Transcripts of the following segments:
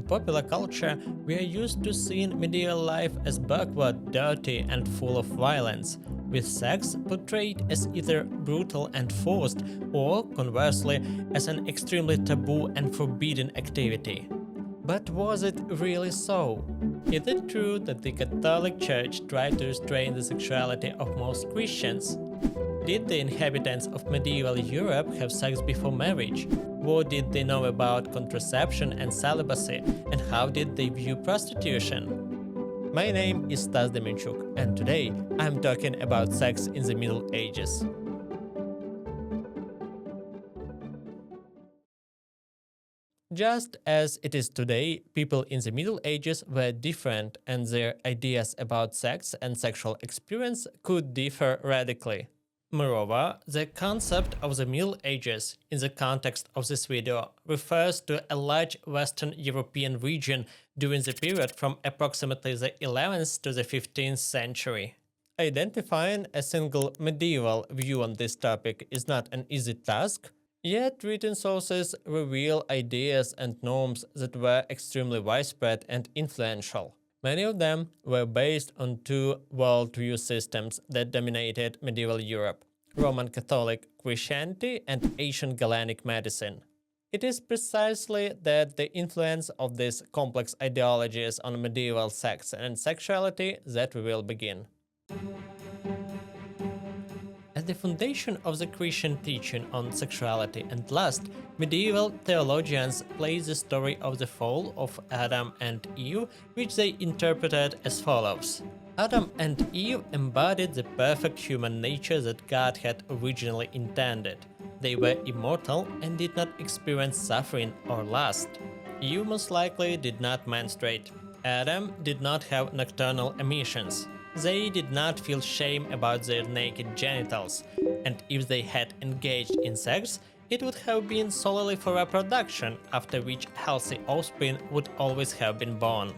popular culture, we are used to seeing medieval life as backward, dirty, and full of violence, with sex portrayed as either brutal and forced, or, conversely, as an extremely taboo and forbidden activity. But was it really so? Is it true that the Catholic Church tried to restrain the sexuality of most Christians? Did the inhabitants of medieval Europe have sex before marriage? What did they know about contraception and celibacy, and how did they view prostitution? My name is Stas Demianchuk, and today I'm talking about sex in the Middle Ages. Just as it is today, people in the Middle Ages were different, and their ideas about sex and sexual experience could differ radically. Moreover, the concept of the Middle Ages, in the context of this video, refers to a large Western European region during the period from approximately the 11th to the 15th century. Identifying a single medieval view on this topic is not an easy task, yet written sources reveal ideas and norms that were extremely widespread and influential. Many of them were based on two worldview systems that dominated medieval Europe: Roman Catholic Christianity and ancient Galenic medicine. It is precisely the influence of these complex ideologies on medieval sex and sexuality that we will begin. At the foundation of the Christian teaching on sexuality and lust, medieval theologians place the story of the fall of Adam and Eve, which they interpreted as follows. Adam and Eve embodied the perfect human nature that God had originally intended. They were immortal and did not experience suffering or lust. Eve most likely did not menstruate. Adam did not have nocturnal emissions. They did not feel shame about their naked genitals, and if they had engaged in sex, it would have been solely for reproduction, after which healthy offspring would always have been born.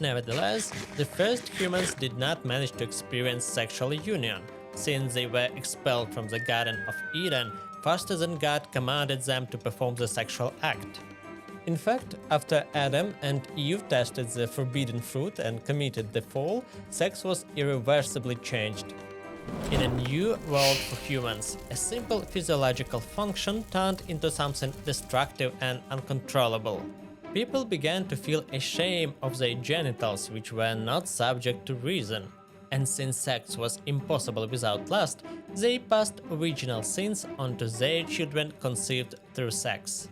Nevertheless, the first humans did not manage to experience sexual union, since they were expelled from the Garden of Eden faster than God commanded them to perform the sexual act. In fact, after Adam and Eve tasted the forbidden fruit and committed the fall, sex was irreversibly changed. In a new world for humans, a simple physiological function turned into something destructive and uncontrollable. People began to feel ashamed of their genitals, which were not subject to reason. And since sex was impossible without lust, they passed original sins onto their children conceived through sex.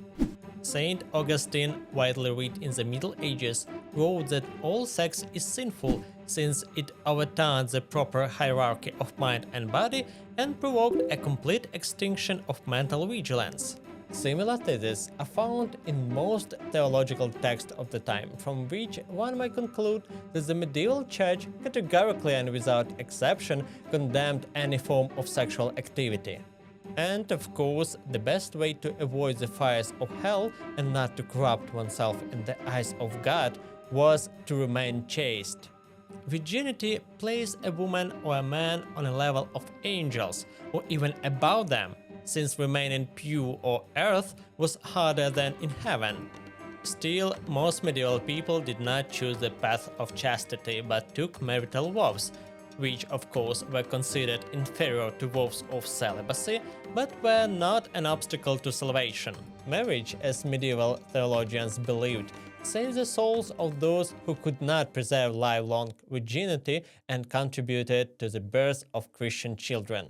Saint Augustine, widely read in the Middle Ages, wrote that all sex is sinful since it overturned the proper hierarchy of mind and body and provoked a complete extinction of mental vigilance. Similar theses are found in most theological texts of the time, from which one may conclude that the medieval church categorically and without exception condemned any form of sexual activity. And, of course, the best way to avoid the fires of hell and not to corrupt oneself in the eyes of God was to remain chaste. Virginity placed a woman or a man on a level of angels, or even above them, since remaining pure on earth was harder than in heaven. Still, most medieval people did not choose the path of chastity but took marital vows, which of course were considered inferior to vows of celibacy, but were not an obstacle to salvation. Marriage, as medieval theologians believed, saved the souls of those who could not preserve lifelong virginity and contributed to the birth of Christian children.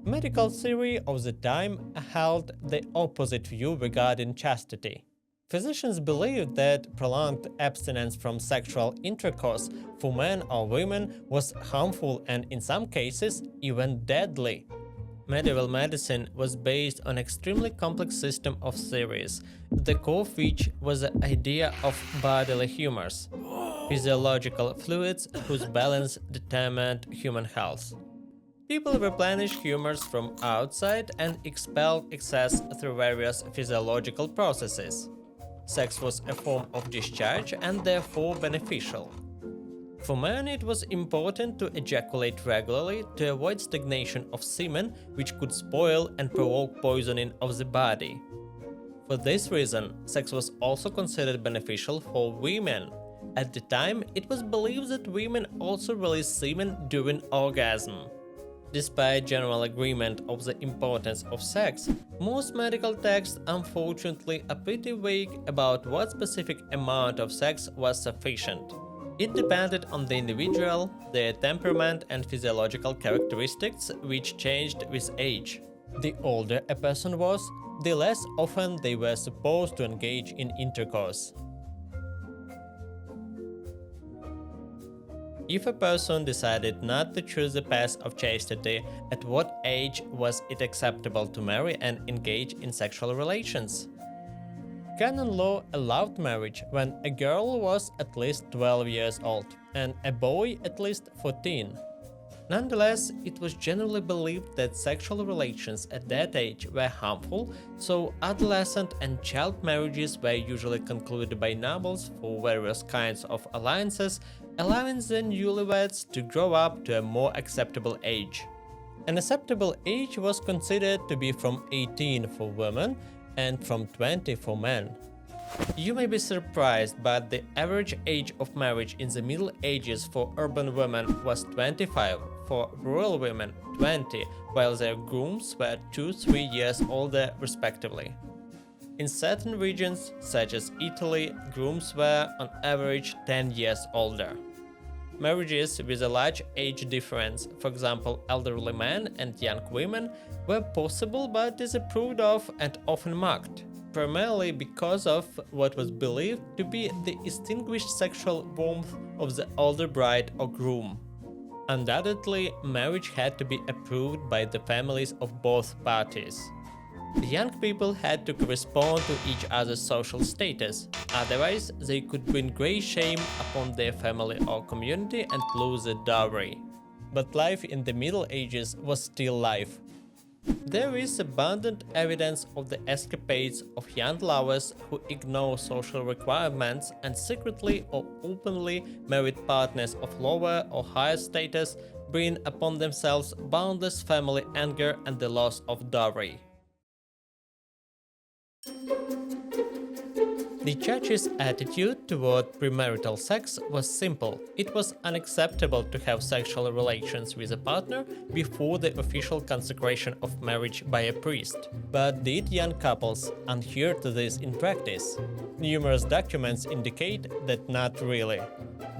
Medical theory of the time held the opposite view regarding chastity. Physicians believed that prolonged abstinence from sexual intercourse for men or women was harmful and, in some cases, even deadly. Medieval medicine was based on an extremely complex system of theories, at the core of which was the idea of bodily humors, physiological fluids whose balance determined human health. People replenish humors from outside and expel excess through various physiological processes. Sex was a form of discharge and therefore beneficial. For men, it was important to ejaculate regularly to avoid stagnation of semen, which could spoil and provoke poisoning of the body. For this reason, sex was also considered beneficial for women. At the time, it was believed that women also release semen during orgasm. Despite general agreement of the importance of sex, most medical texts unfortunately are pretty vague about what specific amount of sex was sufficient. It depended on the individual, their temperament and physiological characteristics, which changed with age. The older a person was, the less often they were supposed to engage in intercourse. If a person decided not to choose the path of chastity, at what age was it acceptable to marry and engage in sexual relations? Canon law allowed marriage when a girl was at least 12 years old and a boy at least 14. Nonetheless, it was generally believed that sexual relations at that age were harmful, so adolescent and child marriages were usually concluded by nobles for various kinds of alliances, allowing the newlyweds to grow up to a more acceptable age. An acceptable age was considered to be from 18 for women and from 20 for men. You may be surprised, but the average age of marriage in the Middle Ages for urban women was 25, for rural women 20, while their grooms were 2-3 years older respectively. In certain regions, such as Italy, grooms were on average 10 years older. Marriages with a large age difference, for example elderly men and young women, were possible but disapproved of and often mocked, primarily because of what was believed to be the distinguished sexual warmth of the older bride or groom. Undoubtedly, marriage had to be approved by the families of both parties. The young people had to correspond to each other's social status, otherwise they could bring great shame upon their family or community and lose the dowry. But life in the Middle Ages was still life. There is abundant evidence of the escapades of young lovers who ignore social requirements and secretly or openly married partners of lower or higher status, bring upon themselves boundless family anger and the loss of dowry. The Church's attitude toward premarital sex was simple. It was unacceptable to have sexual relations with a partner before the official consecration of marriage by a priest. But did young couples adhere to this in practice? Numerous documents indicate that not really.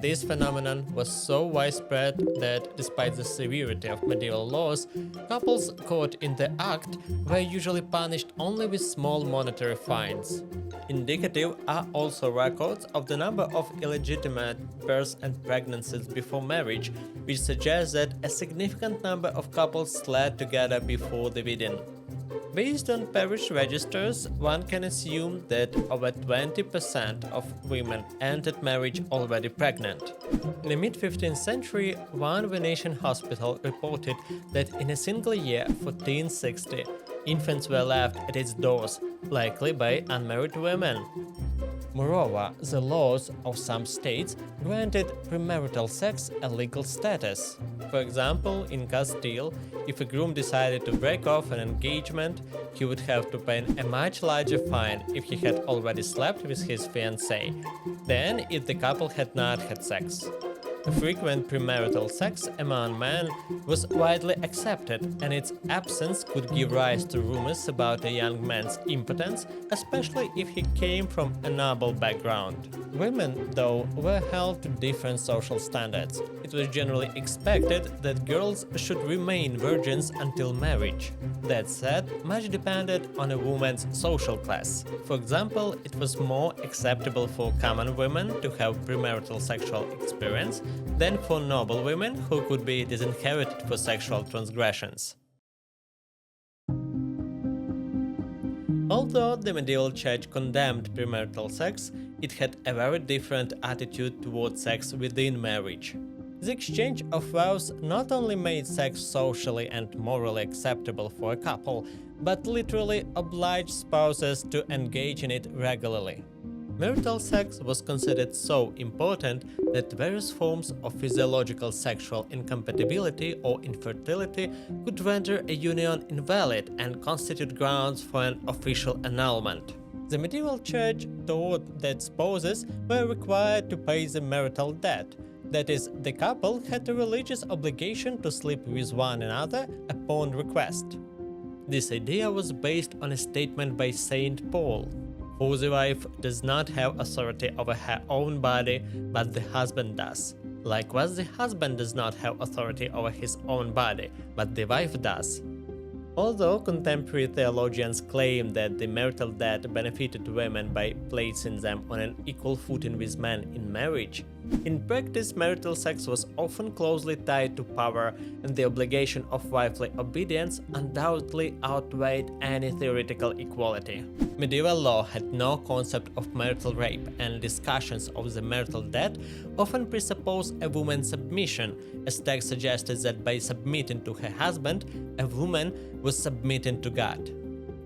This phenomenon was so widespread that, despite the severity of medieval laws, couples caught in the act were usually punished only with small monetary fines. Indicative are also records of the number of illegitimate births and pregnancies before marriage, which suggests that a significant number of couples slept together before the wedding. Based on parish registers, one can assume that over 20% of women entered marriage already pregnant. In the mid-15th century, one Venetian hospital reported that in a single year, 1460, infants were left at its doors, likely by unmarried women. Moreover, the laws of some states granted premarital sex a legal status. For example, in Castile, if a groom decided to break off an engagement, he would have to pay a much larger fine if he had already slept with his fiancée than if the couple had not had sex. Frequent premarital sex among men was widely accepted, and its absence could give rise to rumors about a young man's impotence, especially if he came from a noble background. Women, though, were held to different social standards. It was generally expected that girls should remain virgins until marriage. That said, much depended on a woman's social class. For example, it was more acceptable for common women to have premarital sexual experience than for noble women who could be disinherited for sexual transgressions. Although the medieval church condemned premarital sex, it had a very different attitude toward sex within marriage. The exchange of vows not only made sex socially and morally acceptable for a couple, but literally obliged spouses to engage in it regularly. Marital sex was considered so important that various forms of physiological sexual incompatibility or infertility could render a union invalid and constitute grounds for an official annulment. The medieval church taught that spouses were required to pay the marital debt. That is, the couple had a religious obligation to sleep with one another upon request. This idea was based on a statement by Saint Paul: "For the wife does not have authority over her own body, but the husband does. Likewise, the husband does not have authority over his own body, but the wife does." Although contemporary theologians claim that the marital debt benefited women by placing them on an equal footing with men in marriage, in practice marital sex was often closely tied to power, and the obligation of wifely obedience undoubtedly outweighed any theoretical equality. Medieval law had no concept of marital rape, and discussions of the marital debt often presuppose a woman's submission, as text suggested that by submitting to her husband, a woman was submitting to God.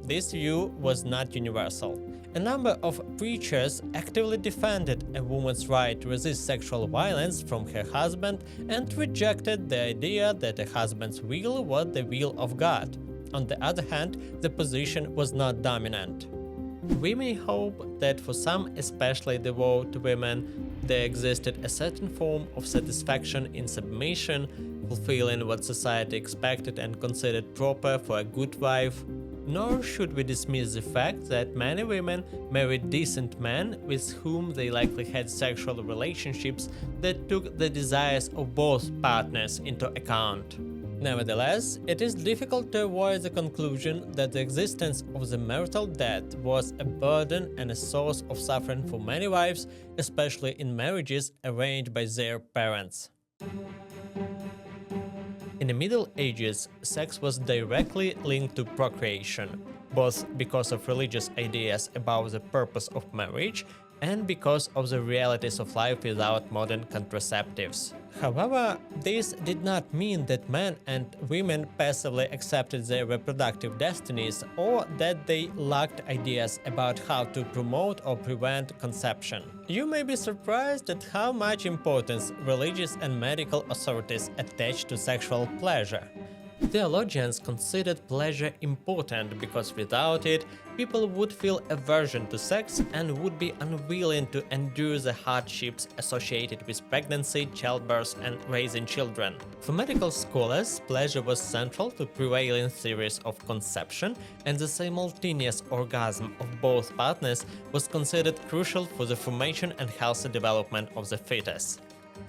This view was not universal. A number of preachers actively defended a woman's right to resist sexual violence from her husband and rejected the idea that a husband's will was the will of God. On the other hand, the position was not dominant. We may hope that for some, especially devout women, there existed a certain form of satisfaction in submission, fulfilling what society expected and considered proper for a good wife. Nor should we dismiss the fact that many women married decent men with whom they likely had sexual relationships that took the desires of both partners into account. Nevertheless, it is difficult to avoid the conclusion that the existence of the marital debt was a burden and a source of suffering for many wives, especially in marriages arranged by their parents. In the Middle Ages, sex was directly linked to procreation, both because of religious ideas about the purpose of marriage and because of the realities of life without modern contraceptives. However, this did not mean that men and women passively accepted their reproductive destinies or that they lacked ideas about how to promote or prevent conception. You may be surprised at how much importance religious and medical authorities attach to sexual pleasure. Theologians considered pleasure important because without it, people would feel aversion to sex and would be unwilling to endure the hardships associated with pregnancy, childbirth, and raising children. For medical scholars, pleasure was central to prevailing theories of conception, and the simultaneous orgasm of both partners was considered crucial for the formation and healthy development of the fetus.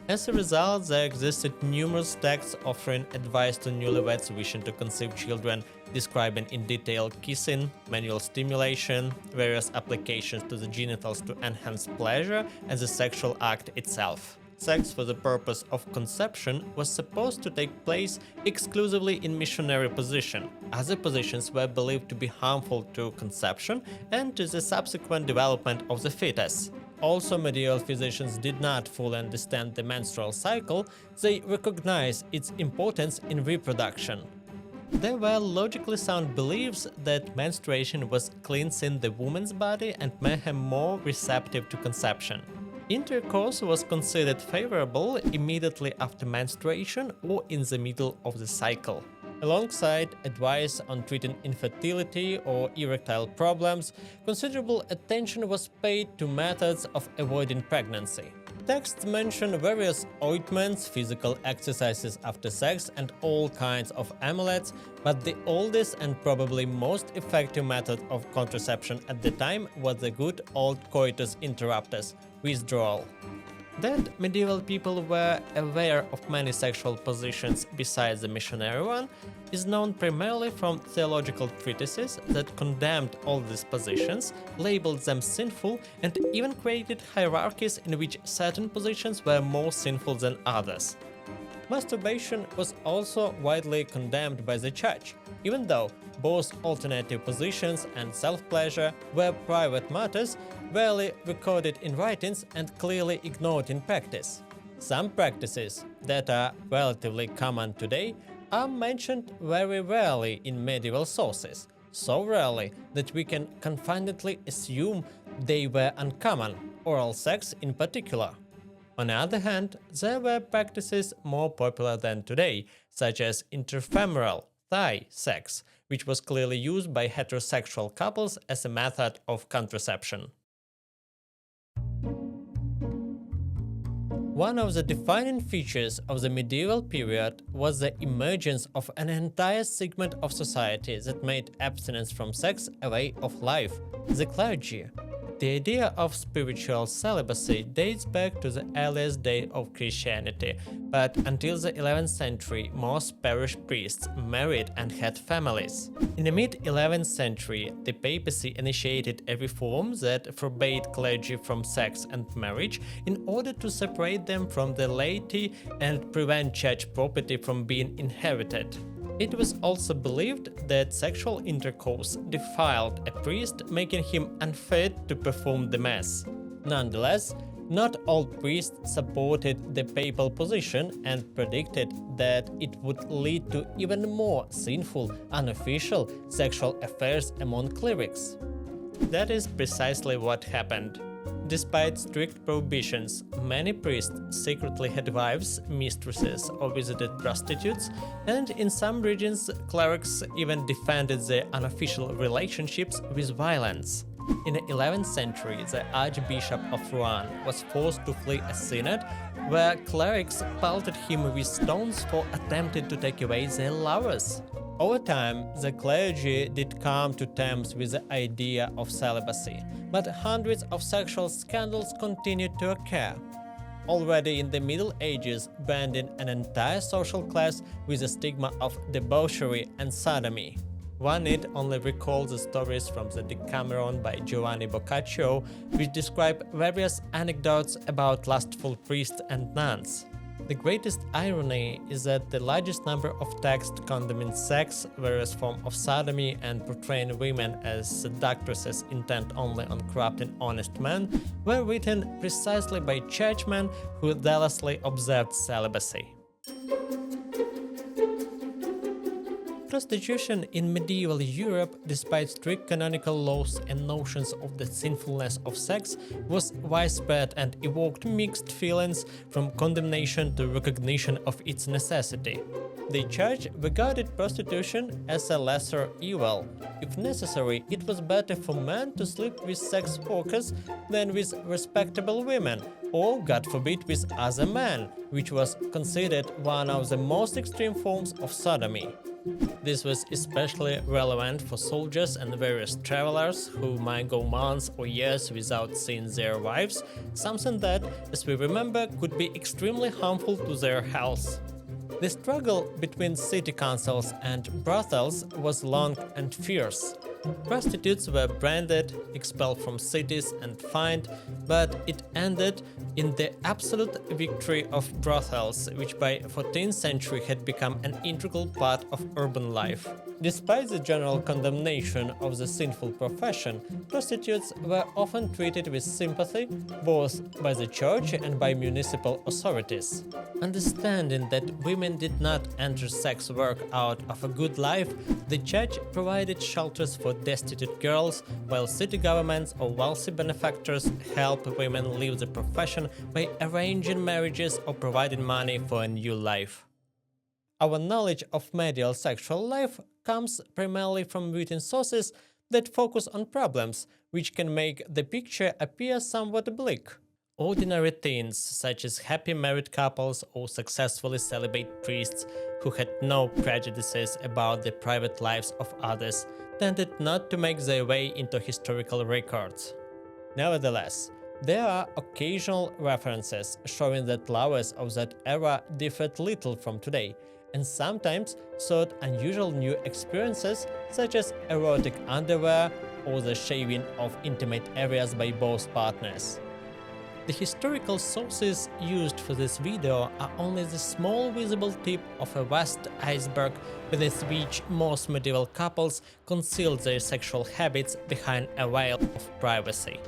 As a result, there existed numerous texts offering advice to newlyweds wishing to conceive children, describing in detail kissing, manual stimulation, various applications to the genitals to enhance pleasure, and the sexual act itself. Sex for the purpose of conception was supposed to take place exclusively in missionary position. Other positions were believed to be harmful to conception and to the subsequent development of the fetus. Also, medieval physicians did not fully understand the menstrual cycle. They recognized its importance in reproduction. There were logically sound beliefs that menstruation was cleansing the woman's body and made her more receptive to conception. Intercourse was considered favorable immediately after menstruation or in the middle of the cycle. Alongside advice on treating infertility or erectile problems, considerable attention was paid to methods of avoiding pregnancy. Texts mention various ointments, physical exercises after sex, and all kinds of amulets, but the oldest and probably most effective method of contraception at the time was the good old coitus interruptus, withdrawal. That medieval people were aware of many sexual positions besides the missionary one is known primarily from theological treatises that condemned all these positions, labeled them sinful, and even created hierarchies in which certain positions were more sinful than others. Masturbation was also widely condemned by the church, even though both alternative positions and self-pleasure were private matters, rarely recorded in writings and clearly ignored in practice. Some practices that are relatively common today are mentioned very rarely in medieval sources, so rarely that we can confidently assume they were uncommon, oral sex in particular. On the other hand, there were practices more popular than today, such as interfemoral, thigh sex, which was clearly used by heterosexual couples as a method of contraception. One of the defining features of the medieval period was the emergence of an entire segment of society that made abstinence from sex a way of life: the clergy. The idea of spiritual celibacy dates back to the earliest day of Christianity, but until the 11th century, most parish priests married and had families. In the mid-11th century, the papacy initiated a reform that forbade clergy from sex and marriage in order to separate them from the laity and prevent church property from being inherited. It was also believed that sexual intercourse defiled a priest, making him unfit to perform the Mass. Nonetheless, not all priests supported the papal position and predicted that it would lead to even more sinful, unofficial sexual affairs among clerics. That is precisely what happened. Despite strict prohibitions, many priests secretly had wives, mistresses, or visited prostitutes, and in some regions, clerics even defended their unofficial relationships with violence. In the 11th century, the Archbishop of Rouen was forced to flee a synod, where clerics pelted him with stones for attempting to take away their lovers. Over time, the clergy did come to terms with the idea of celibacy, but hundreds of sexual scandals continued to occur. Already in the Middle Ages, branding an entire social class with the stigma of debauchery and sodomy. One need only recall the stories from the Decameron by Giovanni Boccaccio, which describe various anecdotes about lustful priests and nuns. The greatest irony is that the largest number of texts condemning sex, various forms of sodomy, and portraying women as seductresses intent only on corrupting honest men were written precisely by churchmen who zealously observed celibacy. Prostitution in medieval Europe, despite strict canonical laws and notions of the sinfulness of sex, was widespread and evoked mixed feelings from condemnation to recognition of its necessity. The Church regarded prostitution as a lesser evil. If necessary, it was better for men to sleep with sex workers than with respectable women, or, God forbid, with other men, which was considered one of the most extreme forms of sodomy. This was especially relevant for soldiers and various travelers who might go months or years without seeing their wives, something that, as we remember, could be extremely harmful to their health. The struggle between city councils and brothels was long and fierce. Prostitutes were branded, expelled from cities, and fined, but it ended in the absolute victory of brothels, which by 14th century had become an integral part of urban life. Despite the general condemnation of the sinful profession, prostitutes were often treated with sympathy both by the church and by municipal authorities. Understanding that women did not enter sex work out of a good life, the church provided shelters for destitute girls, while city governments or wealthy benefactors helped women leave the profession by arranging marriages or providing money for a new life. Our knowledge of medieval sexual life comes primarily from written sources that focus on problems, which can make the picture appear somewhat bleak. Ordinary teens, such as happy married couples or successfully celibate priests who had no prejudices about the private lives of others, tended not to make their way into historical records. Nevertheless, there are occasional references showing that lovers of that era differed little from today, and sometimes sought unusual new experiences such as erotic underwear or the shaving of intimate areas by both partners. The historical sources used for this video are only the small visible tip of a vast iceberg beneath which most medieval couples concealed their sexual habits behind a veil of privacy.